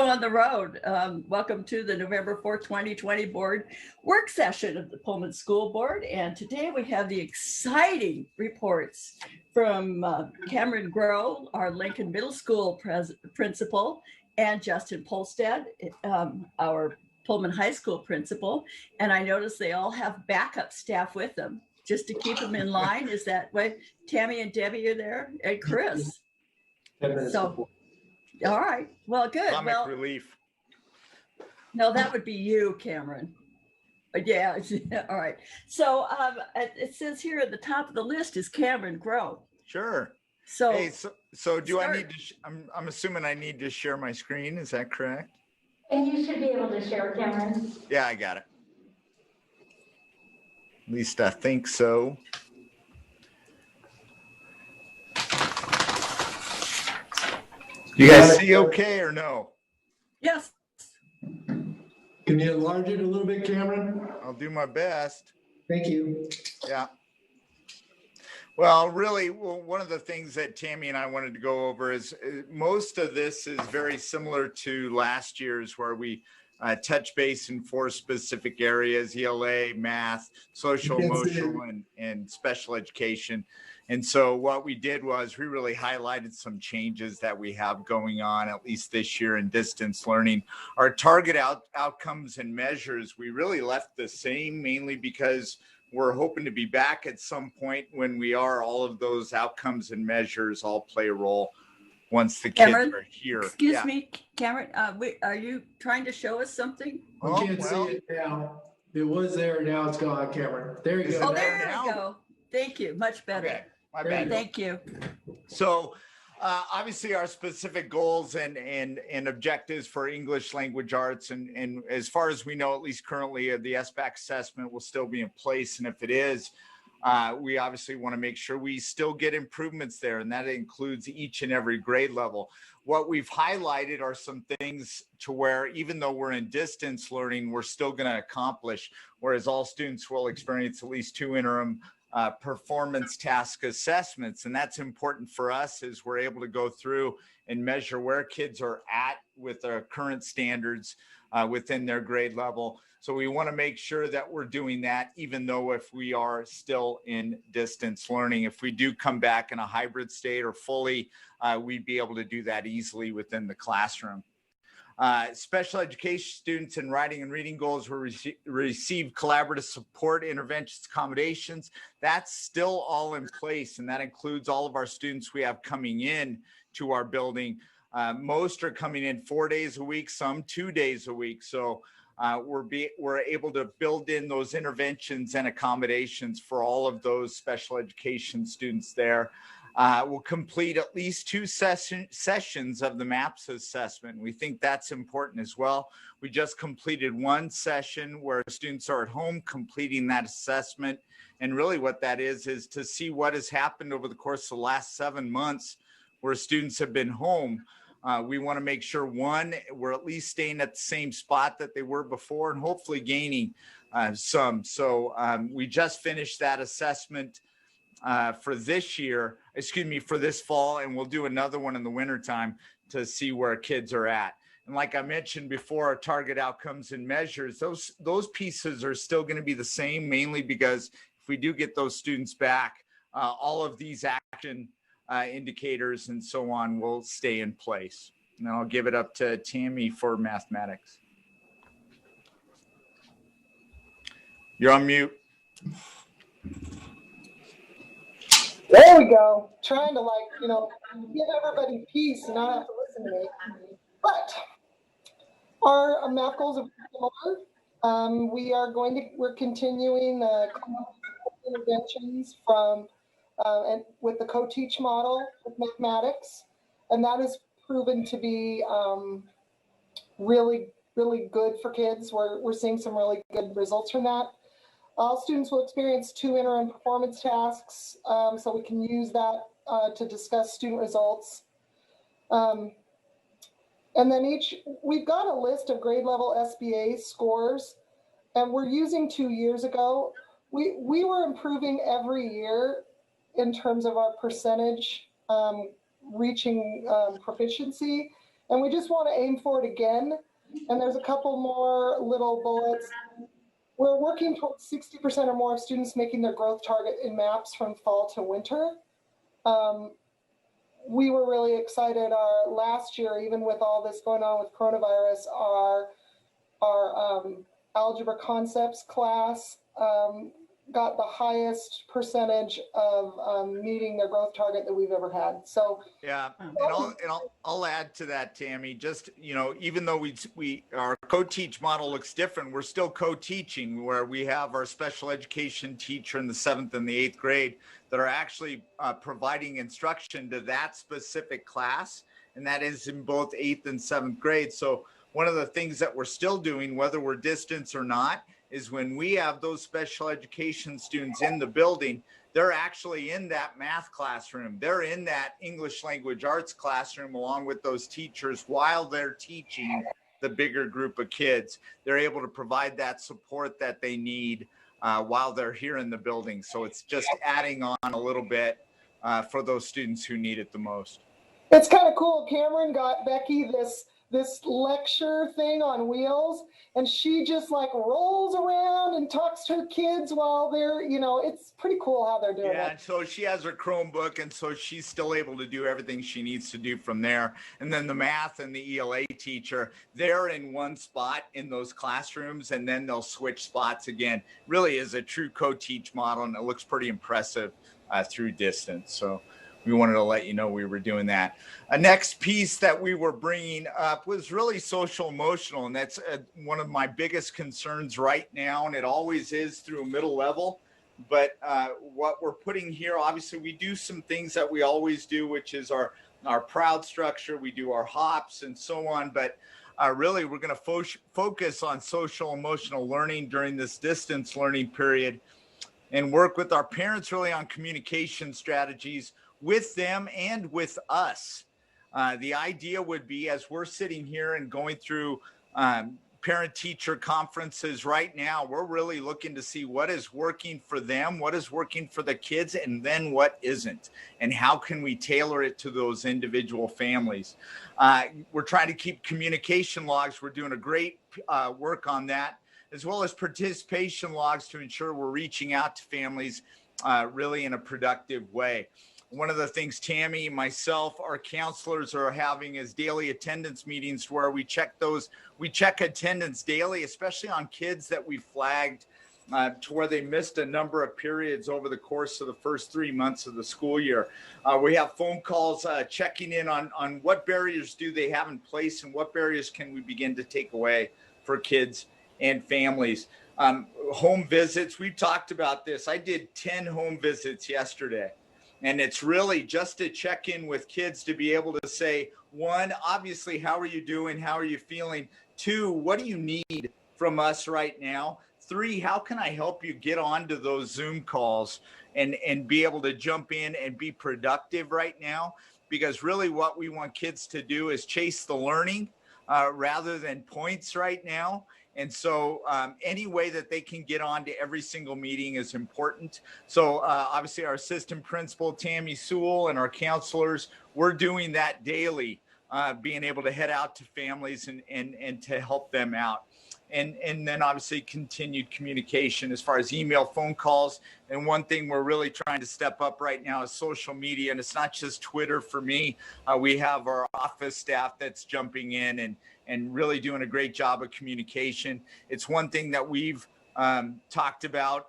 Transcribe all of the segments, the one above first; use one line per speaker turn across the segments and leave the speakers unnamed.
on the road. Welcome to the November 4th, 2020 board work session of the Pullman School Board. And today we have the exciting reports from Cameron Grpw, our Lincoln Middle School principal, and Juston Pollestad, our Pullman High School principal. And I noticed they all have backup staff with them just to keep them in line. Is that way? Tammy and Debbie are there, and Chris. So, all right. Well, good.
Comic relief.
No, that would be you, Cameron. But yeah. All right. So it says here at the top of the list is Cameron Grpw.
Sure.
So,
hey, so do I need to? I'm assuming I need to share my screen. Is that correct?
And you should be able to share, Cameron.
Yeah, I got it. At least I think so. You guys see okay or no?
Yes.
Can you enlarge it a little bit, Cameron?
I'll do my best.
Thank you.
Yeah. Well, really, one of the things that Tammy and I wanted to go over is most of this is very similar to last year's, where we touch base in 4 specific areas: ELA, math, social, emotional, and special education. And so what we did was we really highlighted some changes that we have going on, at least this year, in distance learning. Our target outcomes and measures, we really left the same, mainly because we're hoping to be back at some point when we are. All of those outcomes and measures all play a role once the
Cameron,
kids are here.
Excuse me, Cameron, are you trying to show us something?
I can't see it now. It was there, now it's gone, Cameron. There you go.
Oh, there we go. Thank you. Much better.
Okay, my bad.
Thank you.
So obviously our specific goals and objectives for English language arts, and as far as we know, at least currently, the SBAC assessment will still be in place. And if it is, we obviously want to make sure we still get improvements there, and that includes each and every grade level. What we've highlighted are some things to where, even though we're in distance learning, we're still going to accomplish, whereas all students will experience at least 2 interim performance task assessments. And that's important for us, as we're able to go through and measure where kids are at with their current standards within their grade level. So we want to make sure that we're doing that, even though if we are still in distance learning. If we do come back in a hybrid state or fully, we'd be able to do that easily within the classroom. Special education students in writing and reading goals will receive collaborative support, interventions, accommodations. That's still all in place, and that includes all of our students we have coming in to our building. Most are coming in 4 days a week, some 2 days a week. So we're able to build in those interventions and accommodations for all of those special education students there. We'll complete at least 2 sessions of the MAPS assessment. We think that's important as well. We just completed 1 session where students are at home completing that assessment. And really what that is to see what has happened over the course of the last 7 months where students have been home. We want to make sure, one, we're at least staying at the same spot that they were before, and hopefully gaining some. So we just finished that assessment for this year, for this fall, and we'll do another one in the wintertime to see where kids are at. And like I mentioned before, our target outcomes and measures, those pieces are still going to be the same, mainly because if we do get those students back, all of these action indicators and so on will stay in place. And I'll give it up to Tammy for mathematics. You're on mute.
There we go. Trying to give everybody peace and not have to listen to me. But our math goals are similar. We're continuing the interventions from and with the co-teach model with mathematics, and that has proven to be really, really good for kids. We're seeing some really good results from that. All students will experience 2 interim performance tasks, so we can use that to discuss student results. And then we've got a list of grade level SBA scores, and we're using 2 years ago. We were improving every year in terms of our percentage reaching proficiency. And we just want to aim for it again. And there's a couple more little bullets. We're working towards 60% or more of students making their growth target in MAPS from fall to winter. We were really excited last year, even with all this going on with coronavirus, our algebra concepts class got the highest percentage of meeting their growth target that we've ever had. So
yeah, and I'll add to that, Tammy. Just, you know, even though our co-teach model looks different, we're still co-teaching, where we have our special education teacher in the 7th and the 8th grade that are actually providing instruction to that specific class, and that is in both 8th and 7th grade. So one of the things that we're still doing, whether we're distance or not, is when we have those special education students in the building, they're actually in that math classroom. They're in that English language arts classroom along with those teachers while they're teaching the bigger group of kids. They're able to provide that support that they need while they're here in the building. So it's just adding on a little bit for those students who need it the most.
it's kind of cool. Cameron got Becky this lecture thing on wheels, and she just like rolls around and talks to her kids while they're, you know, it's pretty cool how they're doing
Yeah,
it.
and so she has her Chromebook, and so she's still able to do everything she needs to do from there. And then the math and the ELA teacher, they're in one spot in those classrooms, and then they'll switch spots again. Really is a true co-teach model, and it looks pretty impressive through distance. So we wanted to let you know we were doing that. A next piece that we were bringing up was really social emotional, and that's one of my biggest concerns right now, and it always is through middle level. But what we're putting here, obviously we do some things that we always do, which is our proud structure. We do our hops and so on, but really we're going to focus on social emotional learning during this distance learning period, and work with our parents really on communication strategies with them and with us. The idea would be, as we're sitting here and going through parent-teacher conferences right now, we're really looking to see what is working for them, what is working for the kids, and then what isn't, and how can we tailor it to those individual families. We're trying to keep communication logs. We're doing a great work on that, as well as participation logs to ensure we're reaching out to families really in a productive way. One of the things Tammy, myself, our counselors are having is daily attendance meetings where we check attendance daily, especially on kids that we flagged to where they missed a number of periods over the course of the first 3 months of the school year. We have phone calls checking in on what barriers do they have in place and what barriers can we begin to take away for kids and families. Home visits, we've talked about this. I did 10 home visits yesterday. And it's really just to check in with kids to be able to say, one, obviously, how are you doing? How are you feeling? Two, what do you need from us right now? Three, how can I help you get onto those Zoom calls and be able to jump in and be productive right now? Because really what we want kids to do is chase the learning rather than points right now. And so any way that they can get on to every single meeting is important. So obviously our assistant principal, Tammy Sewell, and our counselors, we're doing that daily, being able to head out to families and to help them out. And then obviously continued communication as far as email, phone calls. And one thing we're really trying to step up right now is social media. And it's not just Twitter for me. We have our office staff that's jumping in and really doing a great job of communication. It's one thing that we've talked about,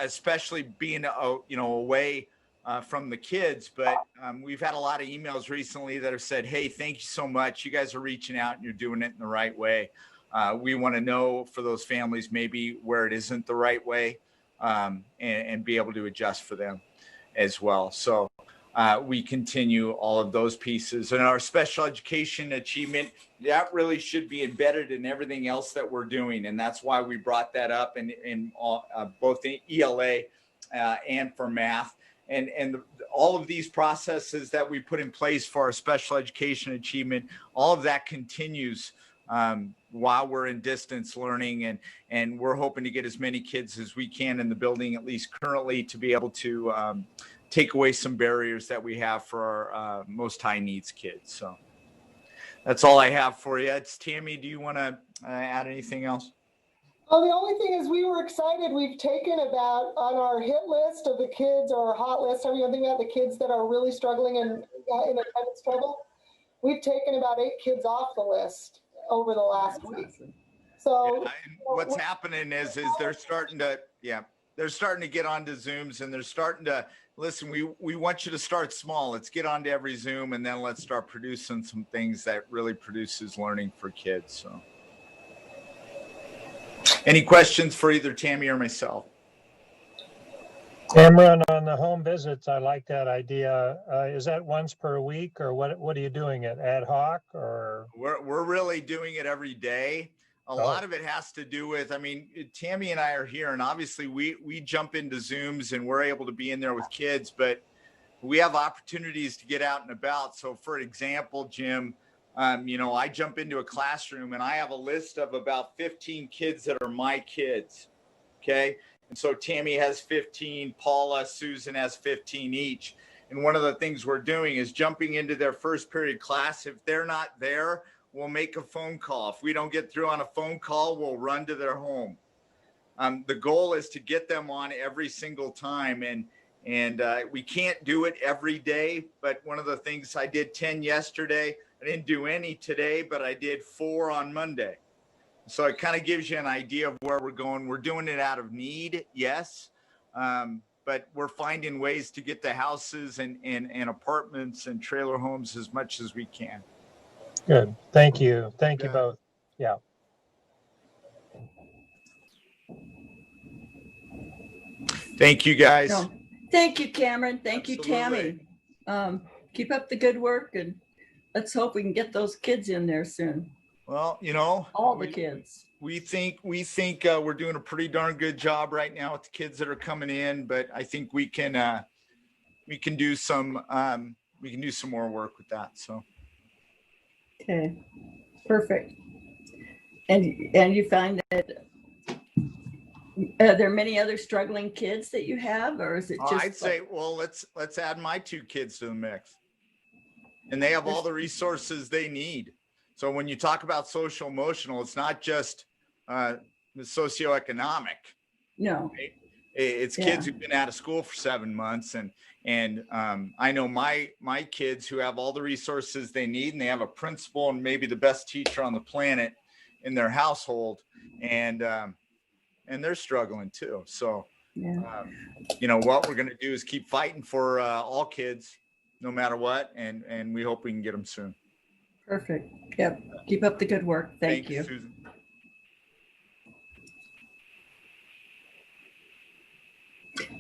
especially being away from the kids. But we've had a lot of emails recently that have said, hey, thank you so much. You guys are reaching out and you're doing it in the right way. We want to know for those families maybe where it isn't the right way and be able to adjust for them as well. So we continue all of those pieces. And our special education achievement, that really should be embedded in everything else that we're doing. And that's why we brought that up in both the ELA and for math. And all of these processes that we put in place for our special education achievement, all of that continues while we're in distance learning, and we're hoping to get as many kids as we can in the building, at least currently, to be able to take away some barriers that we have for our most high needs kids. So That's all I have for you. It's Tammy. Do you want to add anything else?
Well, the only thing is we were excited. We've taken about on our hit list of the kids or our hot list, however you think about the kids that are really struggling in attendance trouble. We've taken about 8 kids off the list over the last week. So
Yeah, what's happening is they're starting to get onto Zooms, and they're starting to listen. We want you to start small. Let's get onto every Zoom, and then let's start producing some things that really produces learning for kids. So, any questions for either Tammy or myself?
Cameron, on the home visits, I like that idea. Is that once per week, or what are you doing it ad hoc, or?
We're really doing it every day. A lot of it has to do with, I mean, Tammy and I are here, and obviously we jump into Zooms and we're able to be in there with kids, but we have opportunities to get out and about. So for example, Jim, I jump into a classroom and I have a list of about 15 kids that are my kids. Okay. And so Tammy has 15, Paula, Susan has 15 each. And one of the things we're doing is jumping into their first period class. If they're not there, we'll make a phone call. If we don't get through on a phone call, we'll run to their home. The goal is to get them on every single time. And we can't do it every day. But one of the things, I did 10 yesterday. I didn't do any today, but I did 4 on Monday. So it kind of gives you an idea of where we're going. We're doing it out of need, yes. But we're finding ways to get to houses and apartments and trailer homes as much as we can.
Good. Thank you. Thank you both. Yeah.
Thank you, guys.
No. Thank you, Cameron. Thank
Absolutely.
you, Tammy. Keep up the good work, and let's hope we can get those kids in there soon.
Well,
all the kids.
We think we're doing a pretty darn good job right now with the kids that are coming in, but I think we can do some more work with that. So.
Okay, perfect. And you find that are there many other struggling kids that you have, or is it just?
I'd say, well, let's add my 2 kids to the mix, and they have all the resources they need. So when you talk about social emotional, it's not just the socioeconomic.
No,
right? It's kids who've been out of school for 7 months, and I know my kids who have all the resources they need, and they have a principal and maybe the best teacher on the planet in their household, and they're struggling too. So, what we're going to do is keep fighting for all kids, no matter what, and we hope we can get them soon.
perfect. Yep. Keep up the good work. Thank you.
Susan.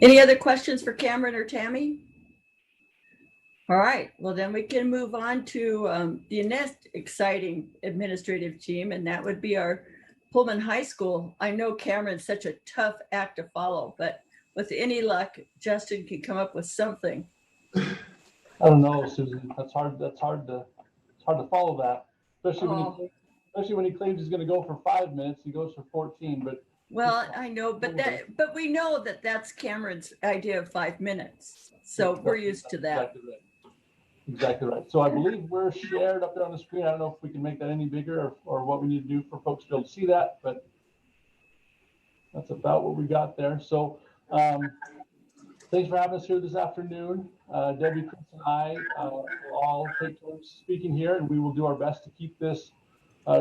Any other questions for Cameron or Tammy? All right, well then we can move on to the next exciting administrative team, and that would be our Pullman High School. I know Cameron's such a tough act to follow, but with any luck, Justin can come up with something.
I don't know, Susan. That's hard to follow that, especially when he claims he's going to go for 5 minutes. He goes for 14, but.
Well, I know, but we know that that's Cameron's idea of 5 minutes, so we're used to that.
Exactly right. So I believe we're shared up there on the screen. I don't know if we can make that any bigger or what we need to do for folks to be able to see that, but that's about what we got there. So thanks for having us here this afternoon. Debbie, Chris, and I will all take turns speaking here, and we will do our best to keep this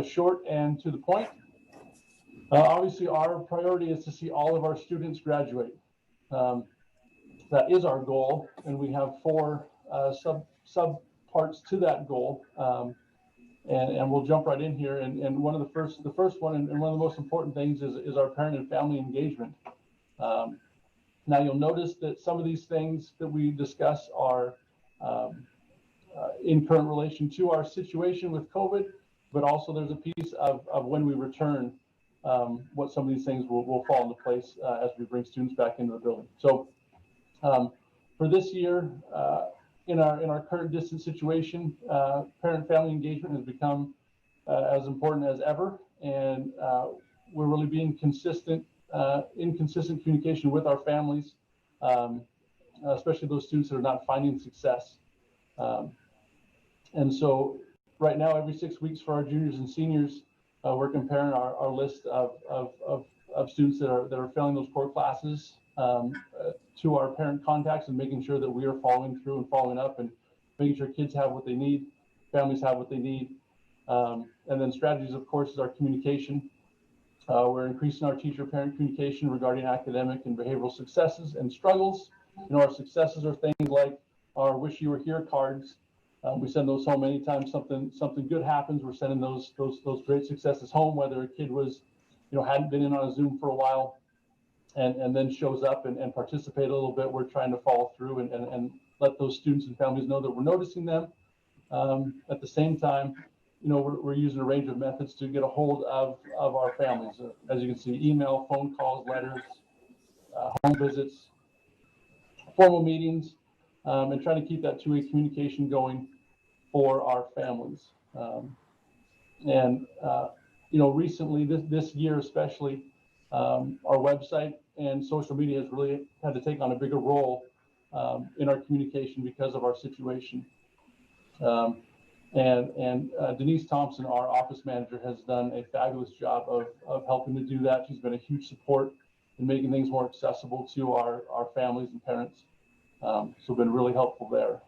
short and to the point. Obviously, our priority is to see all of our students graduate. That is our goal, and we have 4 sub parts to that goal. And we'll jump right in here. And the first one, and one of the most important things is our parent and family engagement. Now you'll notice that some of these things that we discuss are in current relation to our situation with COVID, but also there's a piece of when we return, what some of these things will fall into place as we bring students back into the building. So for this year, in our current distance situation, parent-family engagement has become as important as ever, and we're really being consistent in consistent communication with our families, especially those students that are not finding success. And so right now, every 6 weeks for our juniors and seniors, we're comparing our list of students that are failing those core classes to our parent contacts, and making sure that we are following through and following up and making sure kids have what they need, families have what they need. And then strategies, of course, is our communication. We're increasing our teacher-parent communication regarding academic and behavioral successes and struggles. Our successes are things like our "Wish You Were Here" cards. We send those home anytime something good happens. We're sending those great successes home, whether a kid was, hadn't been in on a Zoom for a while, and then shows up and participate a little bit. We're trying to follow through and let those students and families know that we're noticing them. At the same time, we're using a range of methods to get a hold of our families. As you can see, email, phone calls, letters, home visits, formal meetings, and trying to keep that two-way communication going for our families. Recently, this year especially, our website and social media has really had to take on a bigger role in our communication because of our situation. Denise Thompson, our office manager, has done a fabulous job of helping to do that. She's been a huge support in making things more accessible to our families and parents. So been really helpful there.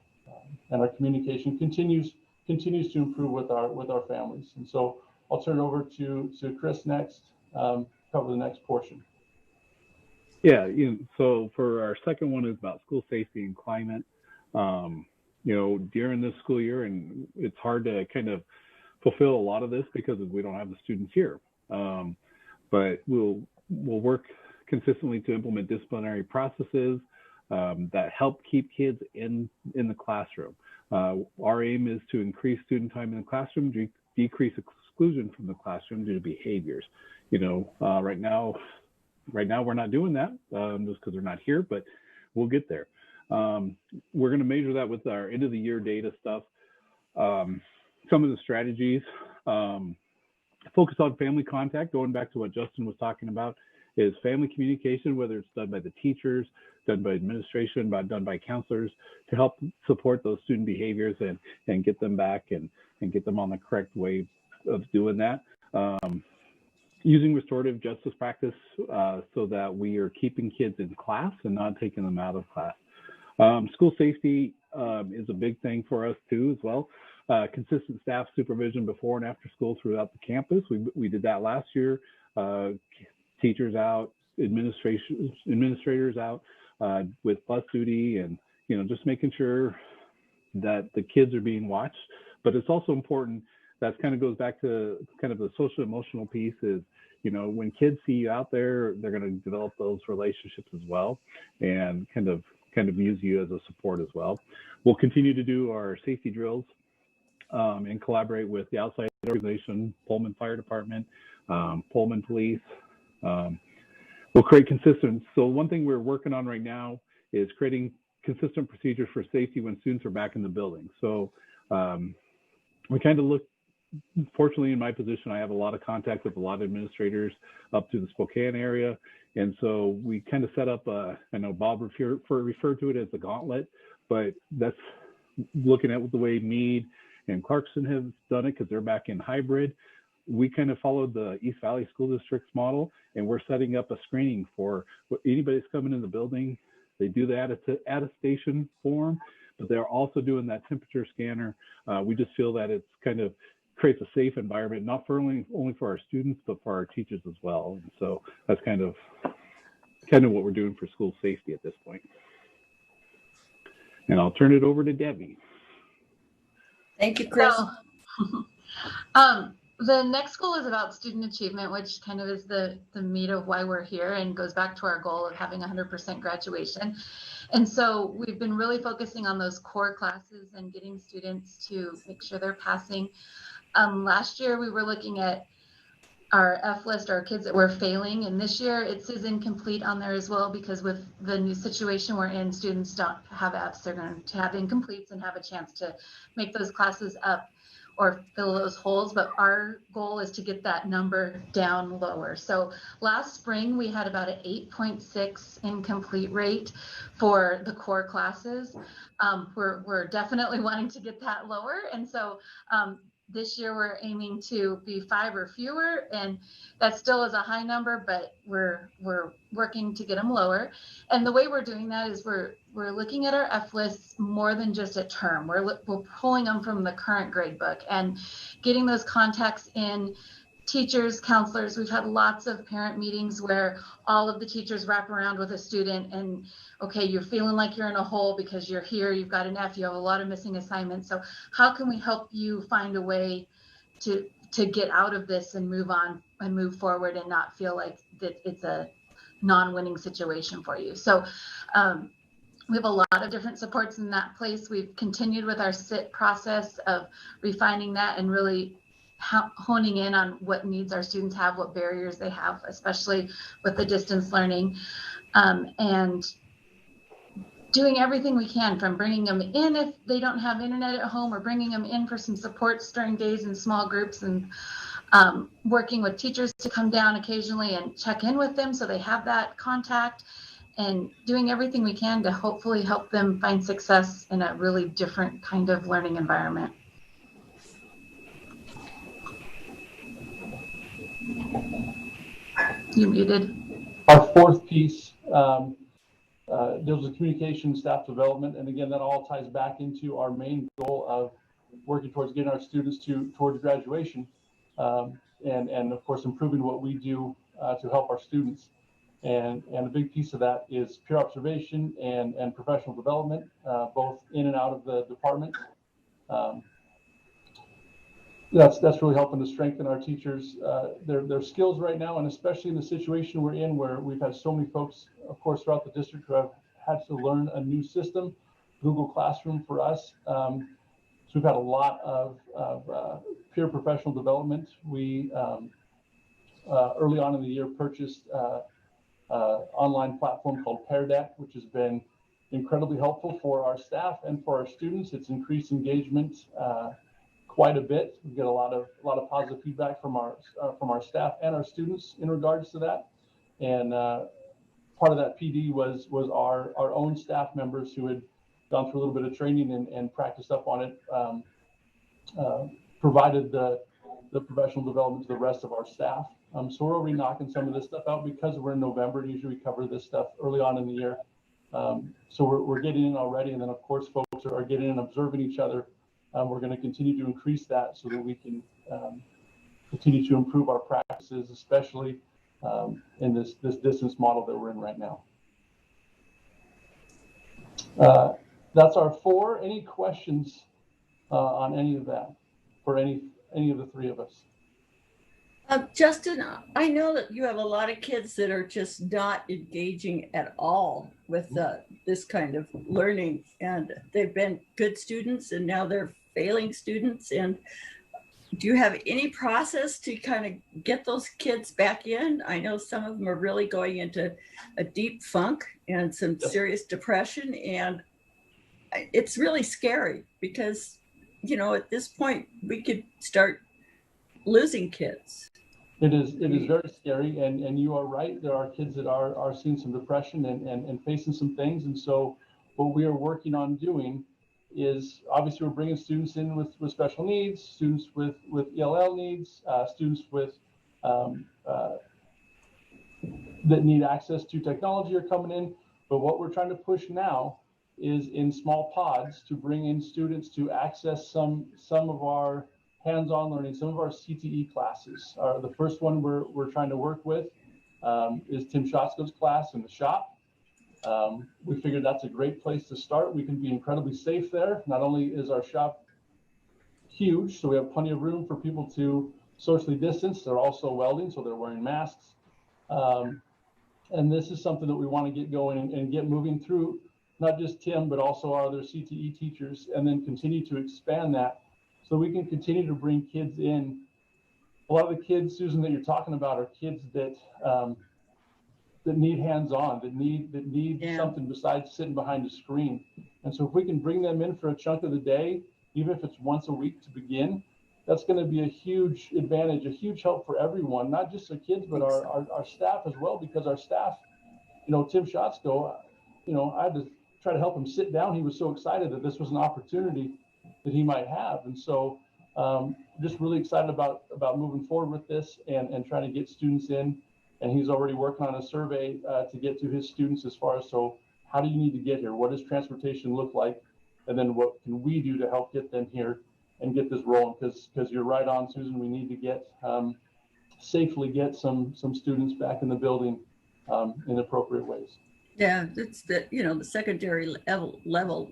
And our communication continues to improve with our families. And so I'll turn it over to Chris next, cover the next portion.
Yeah, so for our second one is about school safety and climate. During this school year, and it's hard to kind of fulfill a lot of this because we don't have the students here. But we'll work consistently to implement disciplinary processes that help keep kids in the classroom. Our aim is to increase student time in the classroom, decrease exclusion from the classroom due to behaviors. Right now we're not doing that just because they're not here, but we'll get there. We're going to measure that with our end of the year data stuff. Some of the strategies focus on family contact, going back to what Justin was talking about, is family communication, whether it's done by the teachers, done by administration, done by counselors, to help support those student behaviors and get them back and get them on the correct way of doing that. Using restorative justice practice so that we are keeping kids in class and not taking them out of class. School safety is a big thing for us too as well. Consistent staff supervision before and after school throughout the campus. We did that last year. Teachers out, administrators out with bus duty, and just making sure that the kids are being watched. But it's also important, that kind of goes back to kind of the social emotional piece, is when kids see you out there, they're going to develop those relationships as well, and kind of use you as a support as well. We'll continue to do our safety drills and collaborate with the outside organization, Pullman Fire Department, Pullman Police. We'll create consistent. So one thing we're working on right now is creating consistent procedures for safety when students are back in the building. So we kind of look, fortunately in my position, I have a lot of contact with a lot of administrators up to the Spokane area. And so we kind of set up, I know Bob referred to it as the gauntlet, but that's looking at the way Meade and Clarkson have done it, because they're back in hybrid. We kind of followed the East Valley School District's model, and we're setting up a screening for anybody that's coming in the building. They do the attestation form, but they're also doing that temperature scanner. We just feel that it's kind of creates a safe environment, not for only for our students, but for our teachers as well. And so that's kind of what we're doing for school safety at this point. And I'll turn it over to Debbie.
Thank you, Chris.
So, the next goal is about student achievement, which kind of is the meat of why we're here, and goes back to our goal of having 100% graduation. And so we've been really focusing on those core classes and getting students to make sure they're passing. Last year we were looking at our F list, our kids that were failing, and this year it says incomplete on there as well, because with the new situation we're in, students don't have Fs, they're going to have incompletes and have a chance to make those classes up or fill those holes. But our goal is to get that number down lower. So last spring we had about an 8.6 incomplete rate for the core classes. We're definitely wanting to get that lower, and so This year we're aiming to be 5 or fewer, and that still is a high number, but we're working to get them lower. And the way we're doing that is we're looking at our F lists more than just a term. We're pulling them from the current grade book and getting those contacts in. Teachers, counselors, we've had lots of parent meetings where all of the teachers wrap around with a student and, okay, you're feeling like you're in a hole because you're here, you've got an F, you have a lot of missing assignments. So how can we help you find a way to get out of this and move on and move forward and not feel like that it's a non-winning situation for you? So we have a lot of different supports in that place. We've continued with our SIT process of refining that and really honing in on what needs our students have, what barriers they have, especially with the distance learning, and doing everything we can, from bringing them in if they don't have internet at home, or bringing them in for some supports during days in small groups, and working with teachers to come down occasionally and check in with them so they have that contact, and doing everything we can to hopefully help them find success in a really different kind of learning environment. You muted.
Our fourth piece deals with communication, staff development, and again, that all ties back into our main goal of working towards getting our students towards graduation, and of course improving what we do to help our students. And a big piece of that is peer observation and professional development, both in and out of the department. That's really helping to strengthen our teachers, their skills right now, and especially in the situation we're in, where we've had so many folks, of course, throughout the district who have had to learn a new system, Google Classroom for us. So we've had a lot of peer professional development. We early on in the year purchased online platform called Pear Deck, which has been incredibly helpful for our staff and for our students. It's increased engagement quite a bit. We get a lot of positive feedback from our staff and our students in regards to that. And part of that PD was our own staff members who had gone through a little bit of training and practiced up on it, provided the professional development to the rest of our staff. So we're already knocking some of this stuff out because we're in November. Usually we cover this stuff early on in the year. So we're getting in already. And then of course, folks are getting in and observing each other. We're going to continue to increase that so that we can continue to improve our practices, especially in this distance model that we're in right now. That's our 4. Any questions on any of that for any of the 3 of us?
Justin, I know that you have a lot of kids that are just not engaging at all with this kind of learning, and they've been good students and now they're failing students. And do you have any process to kind of get those kids back in? I know some of them are really going into a deep funk and some serious depression, and it's really scary because, you know, at this point we could start losing kids.
It is very scary, and you are right. There are kids that are seeing some depression and facing some things. And so what we are working on doing is, obviously we're bringing students in with special needs, students with ELL needs, students with that need access to technology are coming in. But what we're trying to push now is in small pods to bring in students to access some of our hands-on learning, some of our CTE classes. The first one we're trying to work with is Tim Shotzko's class in the shop. We figured that's a great place to start. We can be incredibly safe there. Not only is our shop huge, so we have plenty of room for people to socially distance, they're also welding, so they're wearing masks. And this is something that we want to get going and get moving through, not just Tim, but also our other CTE teachers, and then continue to expand that so we can continue to bring kids in. A lot of the kids, Susan, that you're talking about are kids that that need hands-on, that need something besides sitting behind a screen. And so if we can bring them in for a chunk of the day, even if it's once a week to begin, that's going to be a huge advantage, a huge help for everyone, not just the kids, but our staff as well, because our staff, you know, Tim Shotzko, you know, I had to try to help him sit down. He was so excited that this was an opportunity that he might have. And so just really excited about moving forward with this and trying to get students in. And he's already working on a survey to get to his students as far as, so how do you need to get here? What does transportation look like? And then what can we do to help get them here and get this rolling? Because you're right on, Susan, we need to get safely get some students back in the building in appropriate ways.
Yeah, it's the, you know, the secondary level,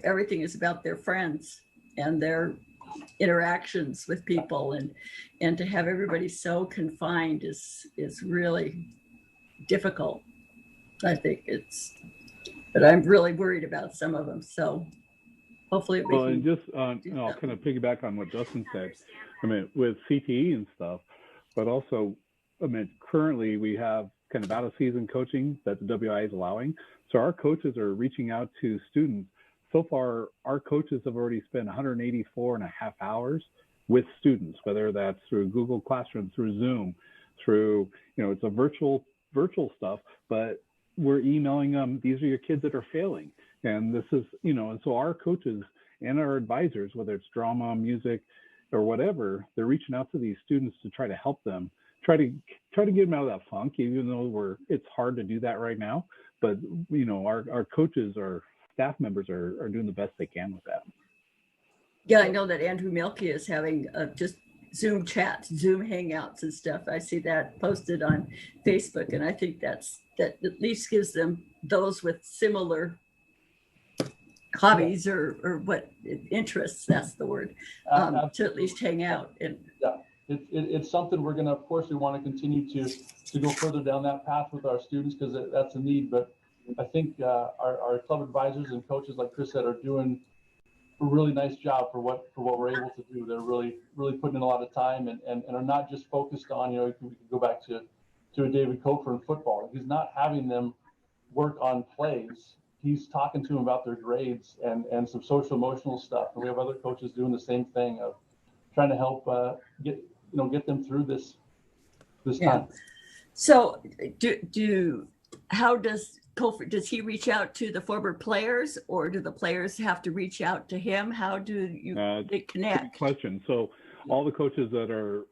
everything is about their friends and their interactions with people, and to have everybody so confined is really difficult. I think but I'm really worried about some of them. So hopefully we
well,
can
and just I'll kind of piggyback on what Justin said. I mean, with CTE and stuff, but also, I mean, currently we have kind of out of season coaching that the WI is allowing. So our coaches are reaching out to students. So far, our coaches have already spent 184.5 hours with students, whether that's through Google Classroom, through Zoom, through, you know, it's a virtual stuff, but we're emailing them, these are your kids that are failing. And this is, you know, and so our coaches and our advisors, whether it's drama, music, or whatever, they're reaching out to these students to try to help them, try to get them out of that funk, even though it's hard to do that right now. But, you know, our coaches, our staff members are doing the best they can with that.
Yeah, I know that Andrew Mielke is having just Zoom chats, Zoom hangouts and stuff. I see that posted on Facebook, and I think that at least gives them, those with similar hobbies or what interests, that's the word, to at least hang out. And
yeah, it's something we're going to, of course, we want to continue to go further down that path with our students, because that's a need. But I think our club advisors and coaches, like Chris said, are doing a really nice job for what we're able to do. They're really putting in a lot of time and are not just focused on, you know, we can go back to a David Kofer in football. He's not having them work on plays. He's talking to them about their grades and some social emotional stuff. And we have other coaches doing the same thing of trying to help get them through this time.
So how does Kofer, does he reach out to the former players, or do the players have to reach out to him? How do you connect?
Good question. So all the coaches that are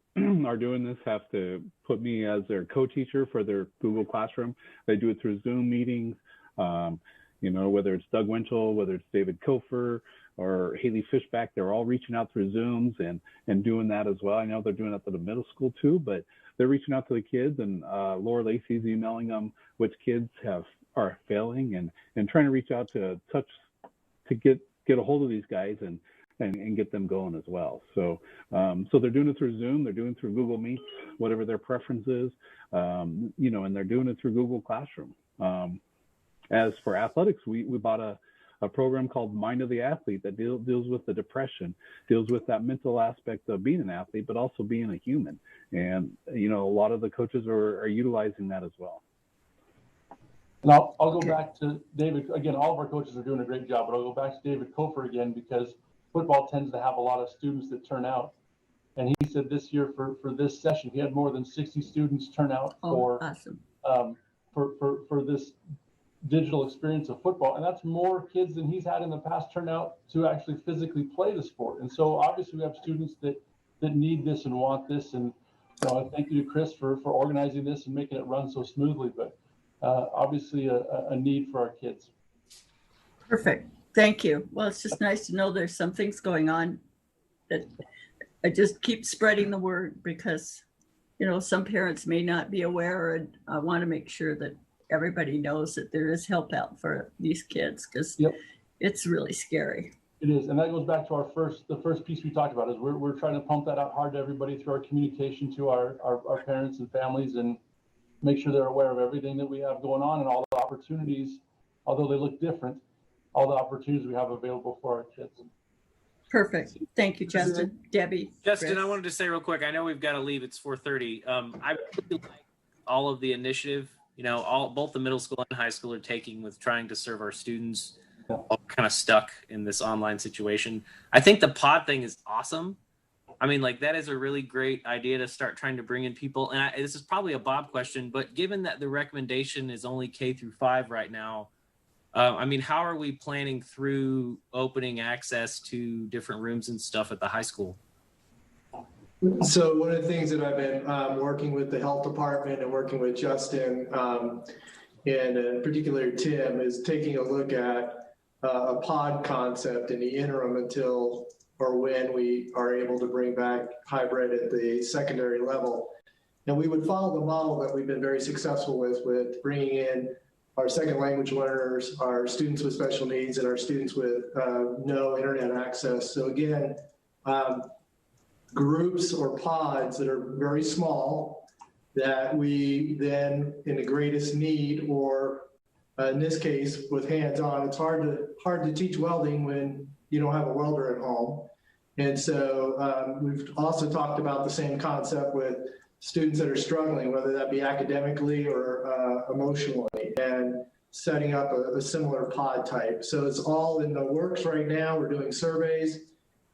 doing this have to put me as their co-teacher for their Google Classroom. They do it through Zoom meetings. You know, whether it's Doug Winchell, whether it's David Kofer or Haley Fishback, they're all reaching out through Zooms and doing that as well. I know they're doing that to the middle school too, but they're reaching out to the kids, and Laura Lacey's emailing them which kids are failing and trying to reach out to get a hold of these guys and get them going as well. So they're doing it through Zoom, they're doing it through Google Meet, whatever their preference is, you know, and they're doing it through Google Classroom. As for athletics, we bought a program called Mind of the Athlete that deals with the depression, deals with that mental aspect of being an athlete, but also being a human. And, you know, a lot of the coaches are utilizing that as well.
And I'll go back to David. Again, all of our coaches are doing a great job, but I'll go back to David Kofer again, because football tends to have a lot of students that turn out. And he said this year for this session, he had more than 60 students turn out for this digital experience of football. And that's more kids than he's had in the past turn out to actually physically play the sport. And so obviously we have students that need this and want this. And you know, thank you to Chris for organizing this and making it run so smoothly. But obviously a need for our kids.
Perfect. Thank you. Well, it's just nice to know there's some things going on that I just keep spreading the word, because, you know, some parents may not be aware, and I want to make sure that everybody knows that there is help out for these kids, because it's really scary.
It is. And that goes back to the first piece we talked about is we're trying to pump that out hard to everybody through our communication to our parents and families, and make sure they're aware of everything that we have going on and all the opportunities, although they look different, all the opportunities we have available for our kids.
Perfect. Thank you, Justin. Debbie.
Justin, I wanted to say real quick, I know we've got to leave. It's 4:30. I really like all of the initiative, you know, both the middle school and high school are taking with trying to serve our students, all kind of stuck in this online situation. I think the pod thing is awesome. I mean, like, that is a really great idea to start trying to bring in people. And this is probably a Bob question, but given that the recommendation is only K-5 right now, I mean, how are we planning through opening access to different rooms and stuff at the high school?
So one of the things that I've been working with the health department and working with Justin and in particular Tim is taking a look at a pod concept in the interim until or when we are able to bring back hybrid at the secondary level. And we would follow the model that we've been very successful with bringing in our second language learners, our students with special needs, and our students with no internet access. So again, groups or pods that are very small that we then in the greatest need, or in this case with hands-on, it's hard to teach welding when you don't have a welder at home. And so we've also talked about the same concept with students that are struggling, whether that be academically or emotionally, and setting up a similar pod type. So it's all in the works right now. We're doing surveys,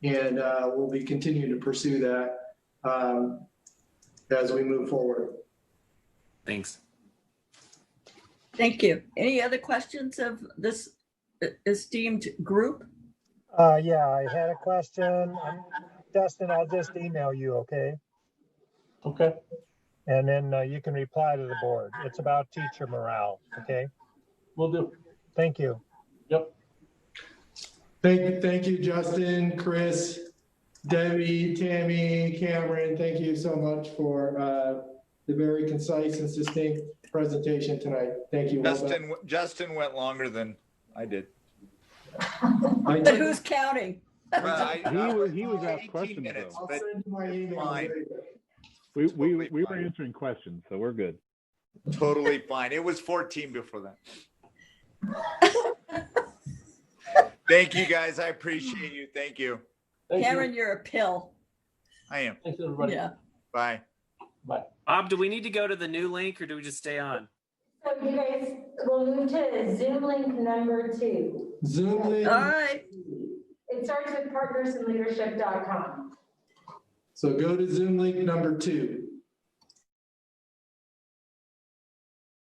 and we'll be continuing to pursue that as we move forward.
Thanks.
Thank you. Any other questions of this esteemed group?
Yeah, I had a question. Justin, I'll just email you, okay?
Okay.
And then you can reply to the board. It's about teacher morale, okay?
Will do.
Thank you.
Yep.
Thank you, Justin, Chris, Debbie, Tammy, Cameron. Thank you so much for the very concise and succinct presentation tonight. Thank you.
Justin went longer than I did.
But who's counting?
He was asked questions
minutes,
though.
but
fine.
We were answering questions, so we're good.
Totally fine. It was 14 before that. Thank you guys. I appreciate you. Thank you.
Cameron, you're a pill.
I am.
Thanks, everybody.
Yeah.
Bye.
Bye.
Bob, do we need to go to the new link or do we just stay on?
So you guys will move to Zoom link number 2.
Zoom link.
All right.
It starts with partnersandleadership.com.
So go to Zoom link number 2.